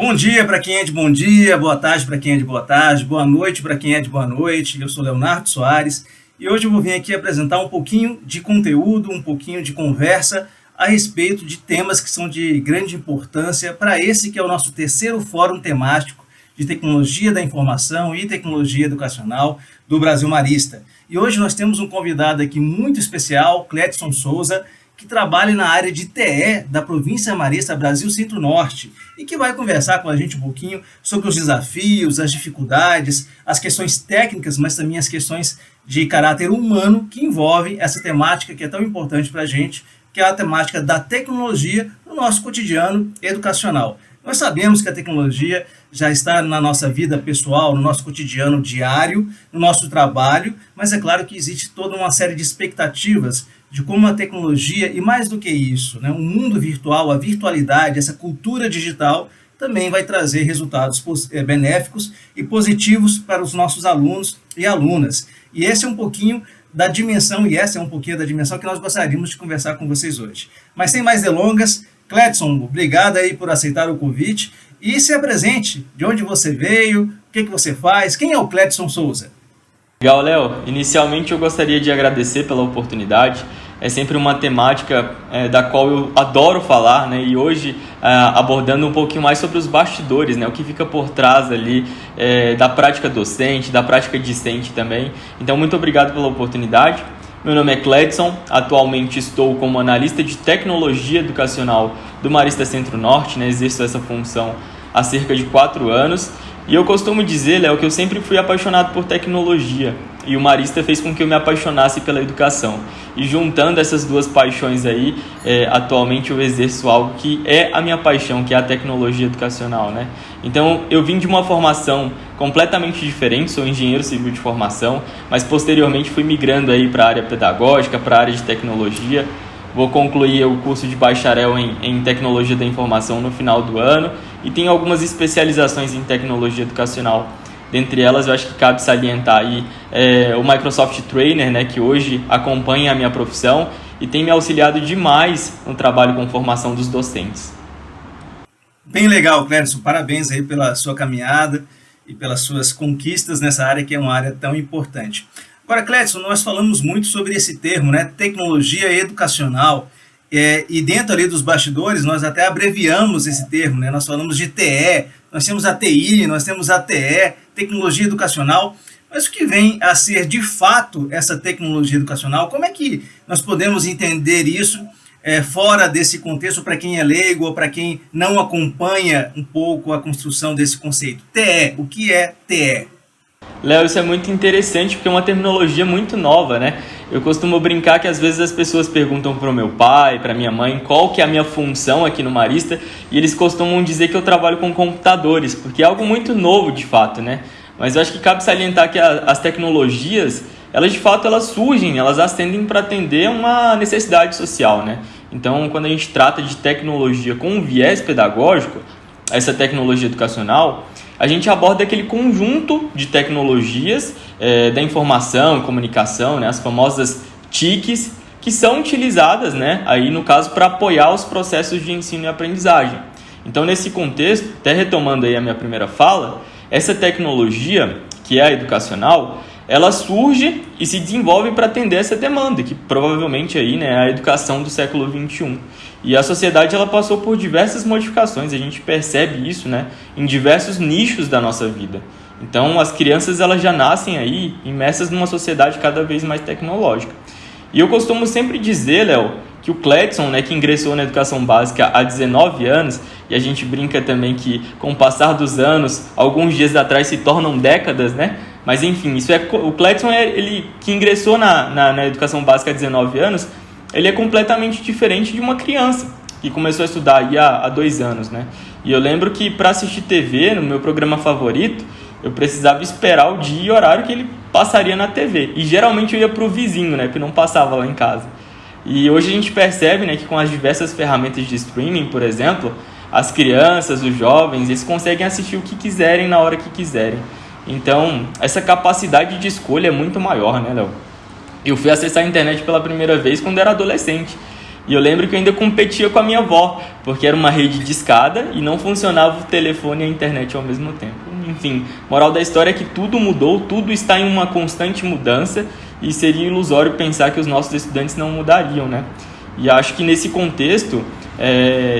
Bom dia para quem é de bom dia, boa tarde para quem é de boa tarde, boa noite para quem é de boa noite. Eu sou Leonardo Soares e hoje eu vou vir aqui apresentar um pouquinho de conteúdo, um pouquinho de conversa a respeito de temas que são de grande importância para esse que é o nosso terceiro fórum temático de tecnologia da informação e tecnologia educacional do Brasil Marista. E hoje nós temos um convidado aqui muito especial, Cledson Souza, que trabalha na área de TE da província Marista Brasil Centro-Norte e que vai conversar com a gente um pouquinho sobre os desafios, as dificuldades, as questões técnicas, mas também as questões de caráter humano que envolvem essa temática que é tão importante para a gente, que é a temática da tecnologia no nosso cotidiano educacional. Nós sabemos que a tecnologia já está na nossa vida pessoal, no nosso cotidiano diário, no nosso trabalho, mas é claro que existe toda uma série de expectativas de como a tecnologia, e mais do que isso, o mundo virtual, a virtualidade, essa cultura digital, também vai trazer resultados benéficos e positivos para os nossos alunos e alunas. E esse é um pouquinho da dimensão, que nós gostaríamos de conversar com vocês hoje. Mas sem mais delongas, Cledson, obrigado aí por aceitar o convite e se apresente, de onde você veio, o que você faz, quem é o Cledson Souza? Legal, Léo. Inicialmente eu gostaria de agradecer pela oportunidade. É sempre uma temática da qual eu adoro falar, né? E hoje abordando um pouquinho mais sobre os bastidores, né? O que fica por trás ali da prática docente, da prática discente também. Então, muito obrigado pela oportunidade. Meu nome é Cledson, atualmente estou como analista de tecnologia educacional do Marista Centro-Norte, né? Exerço essa função há cerca de 4 anos. E eu costumo dizer, Léo, que eu sempre fui apaixonado por tecnologia e o Marista fez com que eu me apaixonasse pela educação. E juntando essas duas paixões aí, atualmente eu exerço algo que é a minha paixão, que é a tecnologia educacional, né? Então eu vim de uma formação completamente diferente, sou engenheiro civil de formação, mas posteriormente fui migrando aí para a área pedagógica, para a área de tecnologia. Vou concluir o curso de bacharel em tecnologia da informação no final do ano e tenho algumas especializações em tecnologia educacional. Dentre elas, eu acho que cabe salientar aí o Microsoft Trainer, né, que hoje acompanha a minha profissão e tem me auxiliado demais no trabalho com formação dos docentes. Bem legal, Cledson. Parabéns aí pela sua caminhada e pelas suas conquistas nessa área que é uma área tão importante. Agora, Cledson, nós falamos muito sobre esse termo, né, tecnologia educacional, e dentro ali dos bastidores nós até abreviamos esse termo, né, nós falamos de TE, nós temos a TI, nós temos a TE, tecnologia educacional, mas o que vem a ser de fato essa tecnologia educacional? Como é que nós podemos entender isso fora desse contexto para quem é leigo ou para quem não acompanha um pouco a construção desse conceito? TE, o que é TE? Léo, isso é muito interessante porque é uma terminologia muito nova, né? Eu costumo brincar que às vezes as pessoas perguntam para o meu pai, para minha mãe, qual que é a minha função aqui no Marista, e eles costumam dizer que eu trabalho com computadores, porque é algo muito novo de fato, né? Mas eu acho que cabe salientar que as tecnologias, elas de fato elas surgem, elas ascendem para atender uma necessidade social, né? Então, quando a gente trata de tecnologia com um viés pedagógico, essa tecnologia educacional, a gente aborda aquele conjunto de tecnologias da informação e comunicação, né, as famosas TICs, que são utilizadas, né, aí no caso para apoiar os processos de ensino e aprendizagem. Então, nesse contexto, até retomando aí a minha primeira fala, essa tecnologia, que é a educacional, ela surge e se desenvolve para atender essa demanda, que provavelmente aí, né, é a educação do século XXI. E a sociedade ela passou por diversas modificações, a gente percebe isso, né, em diversos nichos da nossa vida. Então, as crianças elas já nascem aí imersas numa sociedade cada vez mais tecnológica. E eu costumo sempre dizer, Léo, que o Cledson, né, que ingressou na educação básica há 19 anos, e a gente brinca também que com o passar dos anos, alguns dias atrás se tornam décadas, né? Mas enfim, o Cledson, ele que ingressou na educação básica há 19 anos, ele é completamente diferente de uma criança que começou a estudar aí há 2 anos, né? E eu lembro que para assistir TV, no meu programa favorito, eu precisava esperar o dia e horário que ele passaria na TV. E geralmente eu ia para o vizinho, né? Porque não passava lá em casa. E hoje a gente percebe, né, que com as diversas ferramentas de streaming, por exemplo, as crianças, os jovens, eles conseguem assistir o que quiserem na hora que quiserem. Então, essa capacidade de escolha é muito maior, né, Léo? Eu fui acessar a internet pela primeira vez quando era adolescente. E eu lembro que eu ainda competia com a minha avó, porque era uma rede de escada e não funcionava o telefone e a internet ao mesmo tempo. Enfim, moral da história é que tudo mudou, tudo está em uma constante mudança e seria ilusório pensar que os nossos estudantes não mudariam, né? E acho que nesse contexto,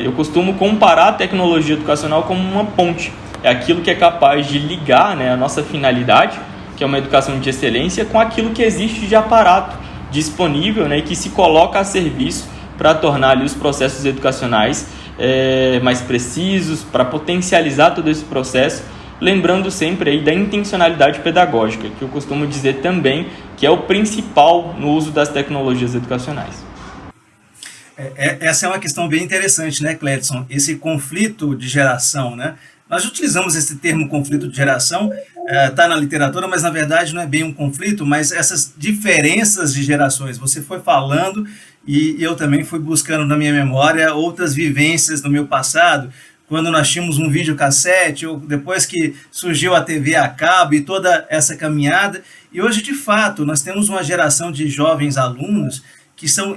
eu costumo comparar a tecnologia educacional como uma ponte. É aquilo que é capaz de ligar, né, a nossa finalidade, que é uma educação de excelência, com aquilo que existe de aparato disponível, né, e que se coloca a serviço para tornar ali os processos educacionais mais precisos, para potencializar todo esse processo, lembrando sempre aí da intencionalidade pedagógica, que eu costumo dizer também que é o principal no uso das tecnologias educacionais. Essa é uma questão bem interessante, né, Cledson? Esse conflito de geração, né? Nós utilizamos esse termo conflito de geração, está na literatura, mas na verdade não é bem um conflito, mas essas diferenças de gerações. Você foi falando e eu também fui buscando na minha memória outras vivências do meu passado, quando nós tínhamos um videocassete, ou depois que surgiu a TV a cabo e toda essa caminhada. E hoje, de fato, nós temos uma geração de jovens alunos que são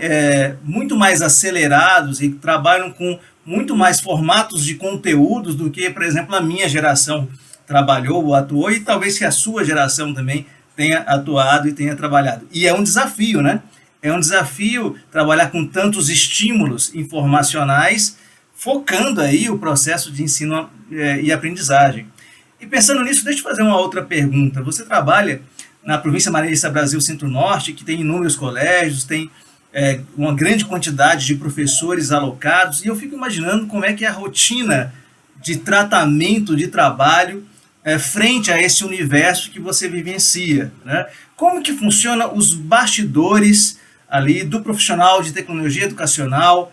muito mais acelerados e trabalham com muito mais formatos de conteúdos do que, por exemplo, a minha geração trabalhou ou atuou, e talvez que a sua geração também tenha atuado e tenha trabalhado. E é um desafio, né? É um desafio trabalhar com tantos estímulos informacionais, focando aí o processo de ensino e aprendizagem. E pensando nisso, deixa eu fazer uma outra pergunta. Você trabalha na província Maranhense Brasil Centro-Norte, que tem inúmeros colégios, tem uma grande quantidade de professores alocados, e eu fico imaginando como é que é a rotina de tratamento de trabalho frente a esse universo que você vivencia, né? Como que funciona os bastidores ali do profissional de tecnologia educacional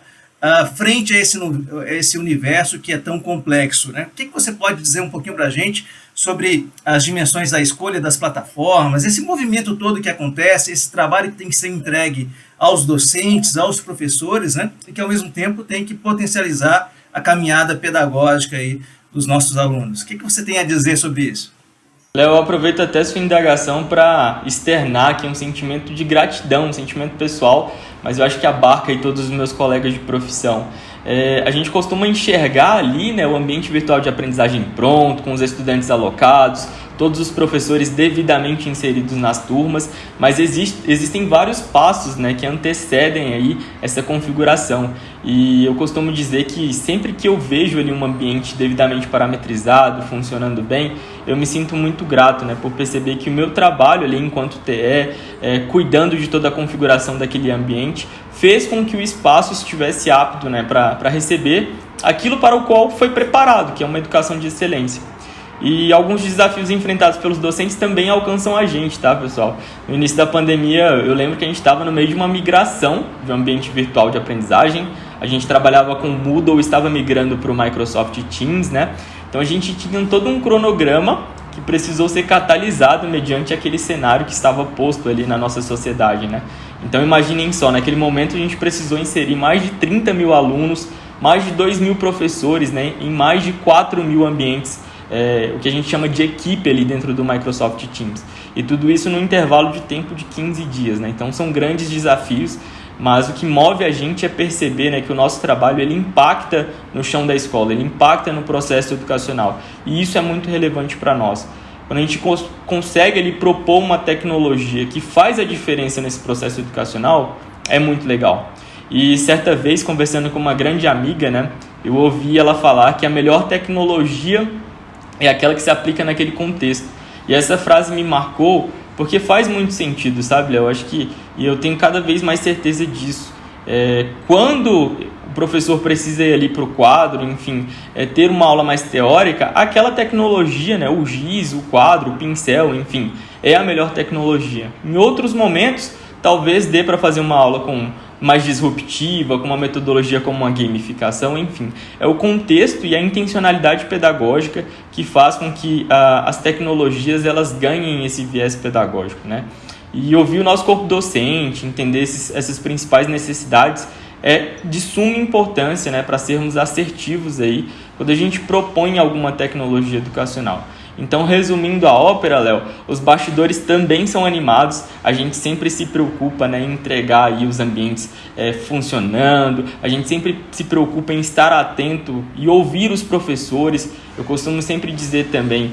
frente a esse universo que é tão complexo, né? O que você pode dizer um pouquinho para a gente sobre as dimensões da escolha das plataformas, esse movimento todo que acontece, esse trabalho que tem que ser entregue aos docentes, aos professores, né? E que ao mesmo tempo tem que potencializar a caminhada pedagógica aí dos nossos alunos. O que você tem a dizer sobre isso? Léo, eu aproveito até sua indagação para externar aqui um sentimento de gratidão, um sentimento pessoal, mas eu acho que abarca aí todos os meus colegas de profissão. A gente costuma enxergar ali, né, o ambiente virtual de aprendizagem pronto, com os estudantes alocados, todos os professores devidamente inseridos nas turmas, mas existem vários passos, né, que antecedem aí essa configuração. E eu costumo dizer que sempre que eu vejo ali um ambiente devidamente parametrizado, funcionando bem, eu me sinto muito grato, né, por perceber que o meu trabalho ali enquanto TE, cuidando de toda a configuração daquele ambiente, fez com que o espaço estivesse apto, né, para receber aquilo para o qual foi preparado, que é uma educação de excelência. E alguns desafios enfrentados pelos docentes também alcançam a gente, tá, pessoal? No início da pandemia, eu lembro que a gente estava no meio de uma migração de um ambiente virtual de aprendizagem. A gente trabalhava com o Moodle, estava migrando para o Microsoft Teams, né? Então a gente tinha todo um cronograma que precisou ser catalisado mediante aquele cenário que estava posto ali na nossa sociedade, né? Então imaginem só, naquele momento a gente precisou inserir mais de 30 mil alunos, mais de 2 mil professores, né, em mais de 4 mil ambientes, o que a gente chama de equipe ali dentro do Microsoft Teams. E tudo isso num intervalo de tempo de 15 dias, né? Então são grandes desafios, mas o que move a gente é perceber, né, que o nosso trabalho ele impacta no chão da escola, ele impacta no processo educacional. E isso é muito relevante para nós. Quando a gente consegue ali propor uma tecnologia que faz a diferença nesse processo educacional, é muito legal. E certa vez, conversando com uma grande amiga, né, eu ouvi ela falar que a melhor tecnologia é aquela que se aplica naquele contexto. E essa frase me marcou porque faz muito sentido, sabe, Léo? E eu tenho cada vez mais certeza disso. Quando o professor precisa ir ali para o quadro, enfim, ter uma aula mais teórica, aquela tecnologia, né, o giz, o quadro, o pincel, enfim, é a melhor tecnologia. Em outros momentos, talvez dê para fazer uma aula mais disruptiva, com uma metodologia como uma gamificação, enfim. É o contexto e a intencionalidade pedagógica que faz com que as tecnologias elas ganhem esse viés pedagógico, né? E ouvir o nosso corpo docente, entender essas principais necessidades é de suma importância, né, para sermos assertivos aí quando a gente propõe alguma tecnologia educacional. Então, resumindo a ópera, Léo, os bastidores também são animados, a gente sempre se preocupa, né, em entregar aí os ambientes funcionando, a gente sempre se preocupa em estar atento e ouvir os professores. Eu costumo sempre dizer também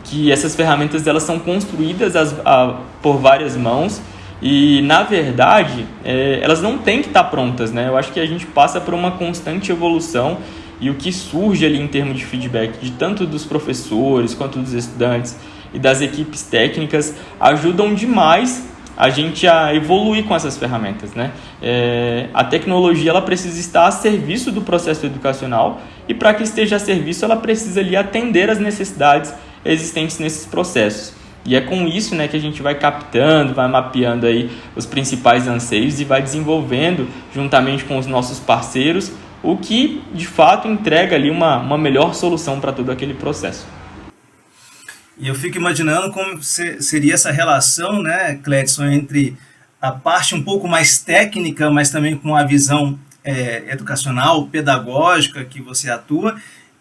que essas ferramentas elas são construídas por várias mãos e, na verdade, elas não têm que estar prontas, né? Eu acho que a gente passa por uma constante evolução e o que surge ali em termos de feedback de tanto dos professores quanto dos estudantes e das equipes técnicas ajudam demais a gente a evoluir com essas ferramentas, né? A tecnologia ela precisa estar a serviço do processo educacional e, para que esteja a serviço, ela precisa ali atender as necessidades existentes nesses processos. E é com isso, né, que a gente vai captando, vai mapeando aí os principais anseios e vai desenvolvendo, juntamente com os nossos parceiros, o que de fato entrega ali uma melhor solução para todo aquele processo. E eu fico imaginando como seria essa relação, né, Cledson, entre a parte um pouco mais técnica, mas também com a visão educacional, pedagógica que você atua,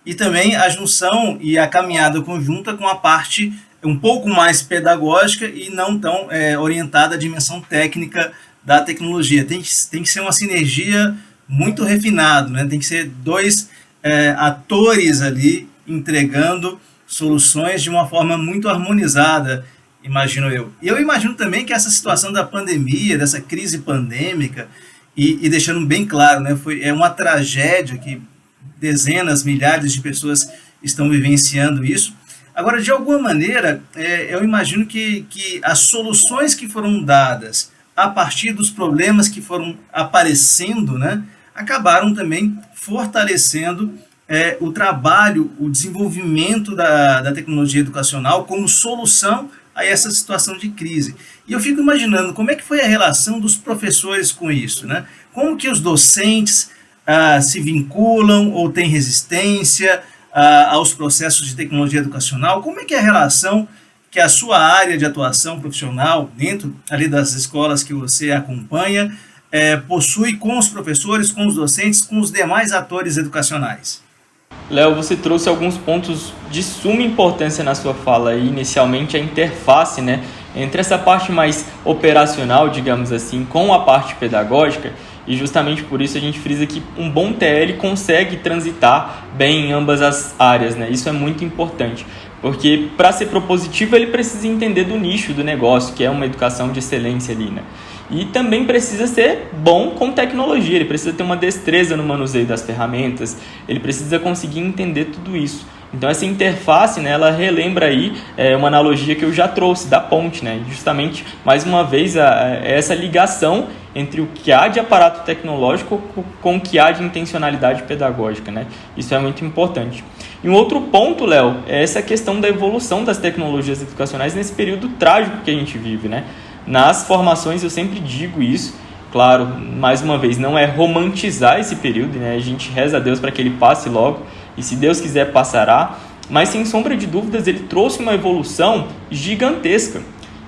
e também a junção e a caminhada conjunta com a parte um pouco mais pedagógica e não tão orientada à dimensão técnica da tecnologia. Tem que ser uma sinergia muito refinado, né? Tem que ser dois atores ali entregando soluções de uma forma muito harmonizada, imagino eu. E eu imagino também que essa situação da pandemia, dessa crise pandêmica, e deixando bem claro, né, é uma tragédia que dezenas, milhares de pessoas estão vivenciando isso. Agora, de alguma maneira, eu imagino que as soluções que foram dadas a partir dos problemas que foram aparecendo, né, acabaram também fortalecendo o trabalho, o desenvolvimento da tecnologia educacional como solução a essa situação de crise. E eu fico imaginando como é que foi a relação dos professores com isso, né? Como que os docentes se vinculam ou têm resistência aos processos de tecnologia educacional? Como é que é a relação que a sua área de atuação profissional, dentro ali das escolas que você acompanha, possui com os professores, com os docentes, com os demais atores educacionais? Léo, você trouxe alguns pontos de suma importância na sua fala aí, inicialmente a interface, né, entre essa parte mais operacional, digamos assim, com a parte pedagógica, e justamente por isso a gente frisa que um bom TL consegue transitar bem em ambas as áreas, né? Isso é muito importante, porque para ser propositivo ele precisa entender do nicho do negócio, que é uma educação de excelência ali, né? E também precisa ser bom com tecnologia, ele precisa ter uma destreza no manuseio das ferramentas, ele precisa conseguir entender tudo isso. Então essa interface, né, ela relembra aí uma analogia que eu já trouxe da ponte, né? Justamente, mais uma vez, essa ligação entre o que há de aparato tecnológico com o que há de intencionalidade pedagógica, né? Isso é muito importante. E um outro ponto, Léo, é essa questão da evolução das tecnologias educacionais nesse período trágico que a gente vive, né? Nas formações eu sempre digo isso, claro, mais uma vez, não é romantizar esse período, né? A gente reza a Deus para que ele passe logo, e se Deus quiser passará, mas sem sombra de dúvidas ele trouxe uma evolução gigantesca.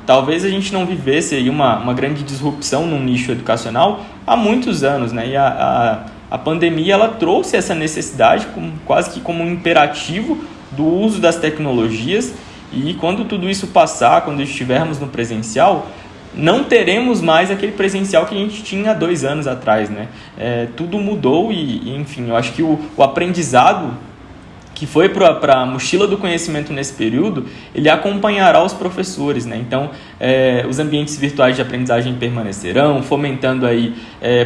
Talvez a gente não vivesse aí uma grande disrupção no nicho educacional há muitos anos, né? E a pandemia ela trouxe essa necessidade quase que como um imperativo do uso das tecnologias, e quando tudo isso passar, quando estivermos no presencial, não teremos mais aquele presencial que a gente tinha há 2 anos atrás, né? Tudo mudou e, enfim, eu acho que o aprendizado que foi para a mochila do conhecimento nesse período, ele acompanhará os professores, né? Então, os ambientes virtuais de aprendizagem permanecerão, fomentando aí,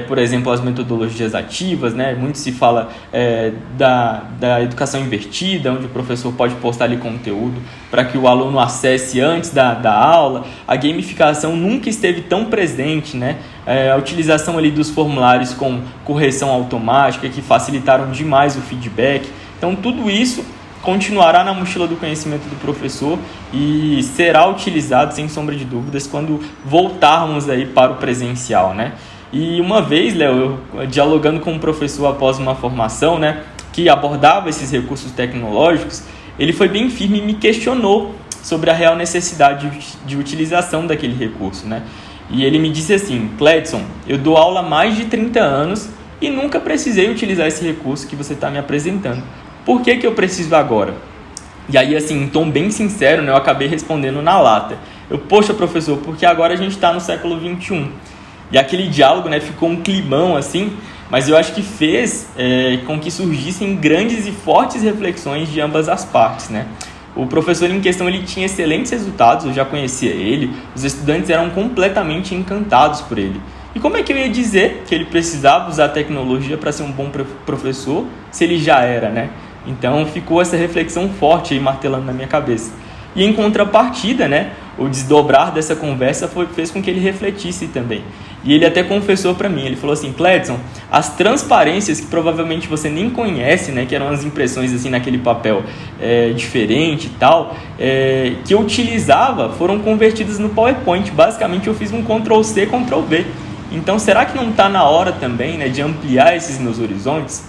por exemplo, as metodologias ativas, né? Muito se fala da educação invertida, onde o professor pode postar ali conteúdo para que o aluno acesse antes da aula. A gamificação nunca esteve tão presente, né? A utilização ali dos formulários com correção automática, que facilitaram demais o feedback. Então, tudo isso continuará na mochila do conhecimento do professor e será utilizado, sem sombra de dúvidas, quando voltarmos aí para o presencial, né? E uma vez, Léo, eu dialogando com um professor após uma formação, né, que abordava esses recursos tecnológicos, ele foi bem firme e me questionou sobre a real necessidade de utilização daquele recurso, né? E ele me disse assim: Cledson, eu dou aula há mais de 30 anos e nunca precisei utilizar esse recurso que você está me apresentando. Por que eu preciso agora? E aí, assim, em tom bem sincero, né, eu acabei respondendo na lata. Poxa, professor, porque agora a gente está no século XXI. E aquele diálogo, né, ficou um climão, assim, mas eu acho que fez com que surgissem grandes e fortes reflexões de ambas as partes, né? O professor em questão, ele tinha excelentes resultados, eu já conhecia ele, os estudantes eram completamente encantados por ele. E como é que eu ia dizer que ele precisava usar a tecnologia para ser um bom professor, se ele já era, né? Então ficou essa reflexão forte aí martelando na minha cabeça. E em contrapartida, né, o desdobrar dessa conversa fez com que ele refletisse também. E ele até confessou para mim, ele falou assim: Cledson, as transparências que provavelmente você nem conhece, né, que eram as impressões assim naquele papel diferente e tal, que eu utilizava, foram convertidas no PowerPoint. Basicamente eu fiz um Ctrl+C, Ctrl+V. Então será que não está na hora também, né, de ampliar esses meus horizontes?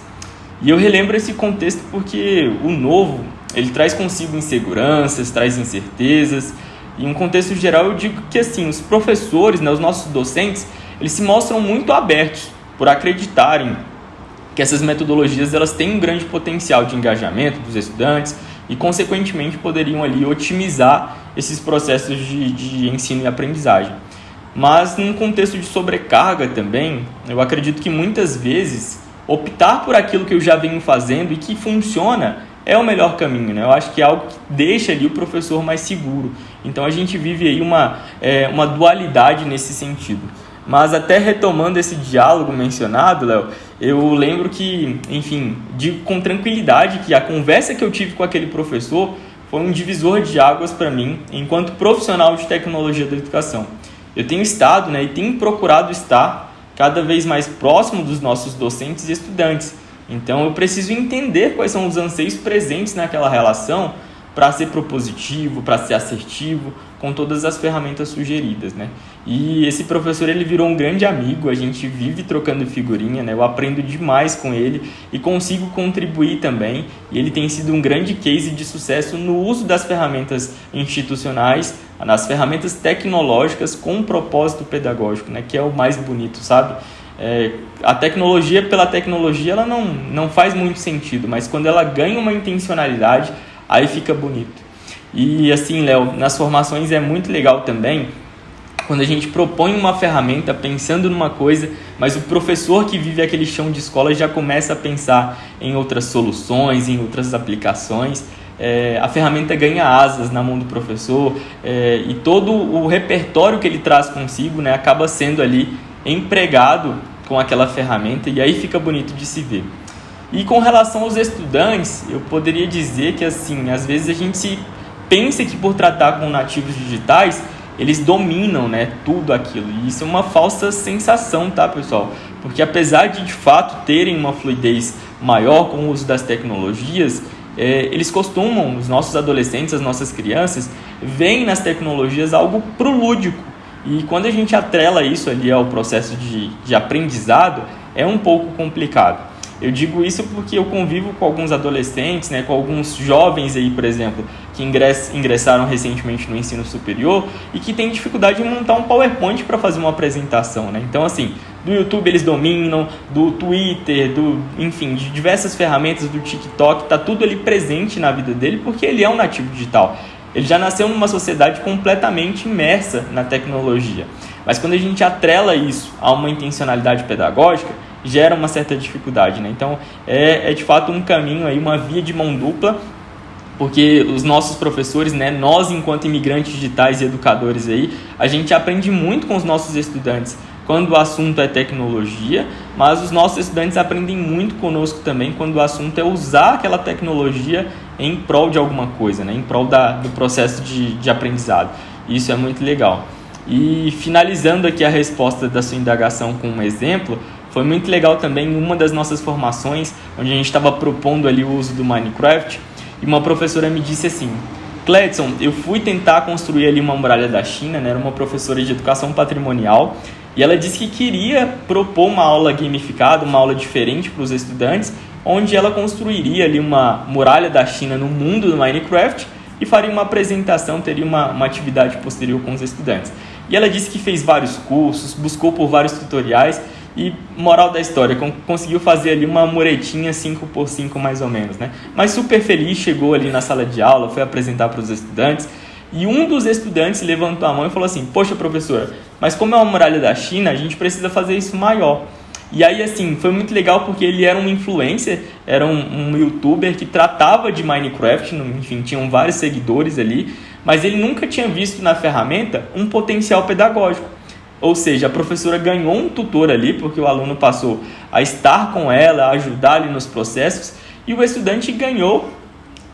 E eu relembro esse contexto porque o novo, ele traz consigo inseguranças, traz incertezas. E em um contexto geral eu digo que assim, os professores, né, os nossos docentes, eles se mostram muito abertos por acreditarem que essas metodologias elas têm um grande potencial de engajamento dos estudantes e consequentemente poderiam ali otimizar esses processos de ensino e aprendizagem. Mas num contexto de sobrecarga também, eu acredito que muitas vezes optar por aquilo que eu já venho fazendo e que funciona é o melhor caminho, né? Eu acho que é algo que deixa ali o professor mais seguro. Então a gente vive aí uma dualidade nesse sentido. Mas até retomando esse diálogo mencionado, Léo, eu lembro que, enfim, digo com tranquilidade que a conversa que eu tive com aquele professor foi um divisor de águas para mim enquanto profissional de tecnologia da educação. Eu tenho estado, né, e tenho procurado estar cada vez mais próximo dos nossos docentes e estudantes. Então eu preciso entender quais são os anseios presentes naquela relação para ser propositivo, para ser assertivo, com todas as ferramentas sugeridas, né? E esse professor, ele virou um grande amigo, a gente vive trocando figurinha, né? Eu aprendo demais com ele e consigo contribuir também. E ele tem sido um grande case de sucesso no uso das ferramentas institucionais, nas ferramentas tecnológicas com um propósito pedagógico, né? Que é o mais bonito, sabe? A tecnologia pela tecnologia, ela não faz muito sentido, mas quando ela ganha uma intencionalidade, aí fica bonito. E assim, Léo, nas formações é muito legal também quando a gente propõe uma ferramenta pensando numa coisa, mas o professor que vive aquele chão de escola já começa a pensar em outras soluções, em outras aplicações. A ferramenta ganha asas na mão do professor, e todo o repertório que ele traz consigo, né, acaba sendo ali empregado com aquela ferramenta, e aí fica bonito de se ver. E com relação aos estudantes, eu poderia dizer que assim, às vezes a gente pensa que por tratar com nativos digitais, eles dominam, né, tudo aquilo. E isso é uma falsa sensação, tá, pessoal? Porque apesar de fato terem uma fluidez maior com o uso das tecnologias, eles costumam, os nossos adolescentes, as nossas crianças, veem nas tecnologias algo pro lúdico. E quando a gente atrela isso ali ao processo de aprendizado, é um pouco complicado. Eu digo isso porque eu convivo com alguns adolescentes, né, com alguns jovens aí, por exemplo, que ingressaram recentemente no ensino superior e que têm dificuldade em montar um PowerPoint para fazer uma apresentação, né? Então, assim, do YouTube eles dominam, do Twitter, enfim, de diversas ferramentas, do TikTok, está tudo ali presente na vida dele porque ele é um nativo digital. Ele já nasceu numa sociedade completamente imersa na tecnologia. Mas quando a gente atrela isso a uma intencionalidade pedagógica, gera uma certa dificuldade, né? Então, é de fato um caminho aí, uma via de mão dupla, porque os nossos professores, né, nós enquanto imigrantes digitais e educadores aí, a gente aprende muito com os nossos estudantes quando o assunto é tecnologia, mas os nossos estudantes aprendem muito conosco também quando o assunto é usar aquela tecnologia em prol de alguma coisa, né, em prol do processo de aprendizado. Isso é muito legal. E finalizando aqui a resposta da sua indagação com um exemplo, foi muito legal também uma das nossas formações, onde a gente estava propondo ali o uso do Minecraft, e uma professora me disse assim: Cledson, eu fui tentar construir ali uma muralha da China, né? Era uma professora de educação patrimonial, e ela disse que queria propor uma aula gamificada, uma aula diferente para os estudantes, onde ela construiria ali uma muralha da China no mundo do Minecraft e faria uma apresentação, teria uma atividade posterior com os estudantes. E ela disse que fez vários cursos, buscou por vários tutoriais, e moral da história, conseguiu fazer ali uma muretinha 5x5 mais ou menos, né? Mas super feliz, chegou ali na sala de aula, foi apresentar para os estudantes, e um dos estudantes levantou a mão e falou assim: poxa, professora, mas como é uma muralha da China, a gente precisa fazer isso maior. E aí, assim, foi muito legal porque ele era um influencer, era um youtuber que tratava de Minecraft, enfim, tinham vários seguidores ali, mas ele nunca tinha visto na ferramenta um potencial pedagógico. Ou seja, a professora ganhou um tutor ali, porque o aluno passou a estar com ela, a ajudar ali nos processos, e o estudante ganhou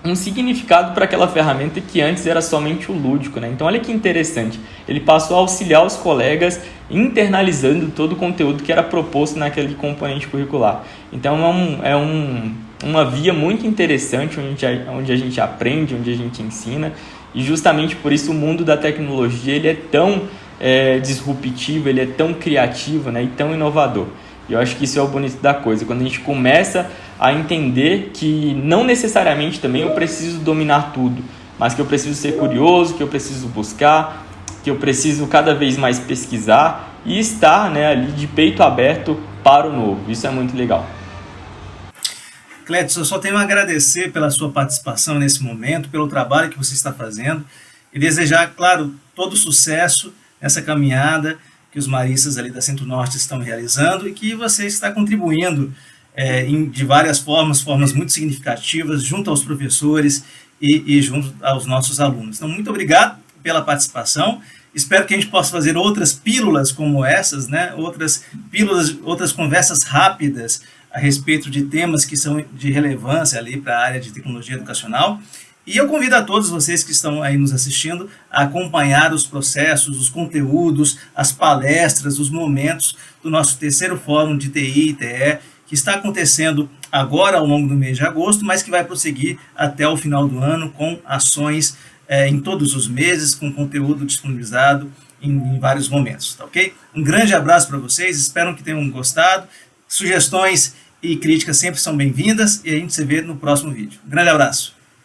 um significado para aquela ferramenta que antes era somente o lúdico, né? Então olha que interessante, ele passou a auxiliar os colegas internalizando todo o conteúdo que era proposto naquele componente curricular. Então uma via muito interessante onde a gente aprende, onde a gente ensina, e justamente por isso o mundo da tecnologia ele é tão disruptivo, ele é tão criativo, né, e tão inovador. E eu acho que isso é o bonito da coisa, quando a gente começa a entender que não necessariamente também eu preciso dominar tudo, mas que eu preciso ser curioso, que eu preciso buscar, que eu preciso cada vez mais pesquisar e estar, né, ali de peito aberto para o novo. Isso é muito legal. Clédson, eu só tenho a agradecer pela sua participação nesse momento, pelo trabalho que você está fazendo e desejar, claro, todo sucesso nessa caminhada que os maristas ali da Centro-Norte estão realizando e que você está contribuindo de várias formas muito significativas junto aos professores e junto aos nossos alunos. Então, muito obrigado pela participação. Espero que a gente possa fazer outras pílulas como essas, né? Outras pílulas, outras conversas rápidas a respeito de temas que são de relevância ali para a área de tecnologia educacional. E eu convido a todos vocês que estão aí nos assistindo a acompanhar os processos, os conteúdos, as palestras, os momentos do nosso terceiro Fórum de TI e TE, que está acontecendo agora ao longo do mês de agosto, mas que vai prosseguir até o final do ano com ações em todos os meses, com conteúdo disponibilizado em vários momentos, tá ok? Um grande abraço para vocês, espero que tenham gostado. Sugestões e críticas sempre são bem-vindas e a gente se vê no próximo vídeo. Um grande abraço!